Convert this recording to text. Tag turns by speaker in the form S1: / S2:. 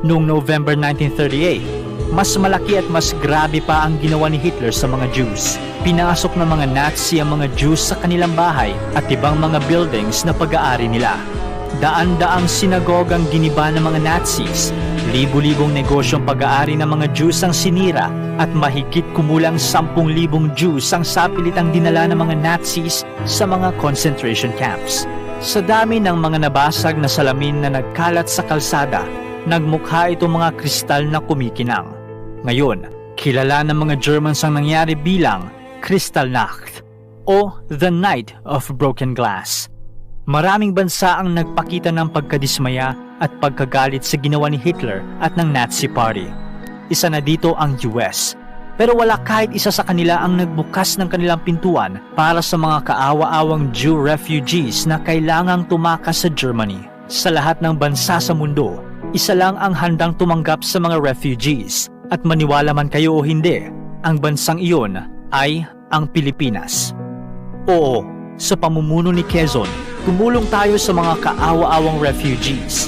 S1: Noong November 1938, mas malaki at mas grabe pa ang ginawa ni Hitler sa mga Jews. Pinasok ng mga Nazi ang mga Jews sa kanilang bahay at ibang mga buildings na pag-aari nila. Daan-daang sinagog ang giniba ng mga Nazis, libu-libong negosyong pag-aari ng mga Jews ang sinira at mahigit kumulang 10,000 Jews ang sapilitang dinala ng mga Nazis sa mga concentration camps. Sa dami ng mga nabasag na salamin na nagkalat sa kalsada, nagmukha itong mga kristal na kumikinang. Ngayon, kilala ng mga Germans ang nangyari bilang Kristallnacht o The Night of Broken Glass. Maraming bansa ang nagpakita ng pagkadismaya at pagkagalit sa ginawa ni Hitler at ng Nazi Party. Isa na dito ang US. Pero wala kahit isa sa kanila ang nagbukas ng kanilang pintuan para sa mga kaawa-awang Jew refugees na kailangang tumakas sa Germany. Sa lahat ng bansa sa mundo, isa lang ang handang tumanggap sa mga refugees. At maniwala man kayo o hindi, ang bansang iyon ay ang Pilipinas. Oo, sa pamumuno ni Quezon, tumulong tayo sa mga kaawa-awang refugees.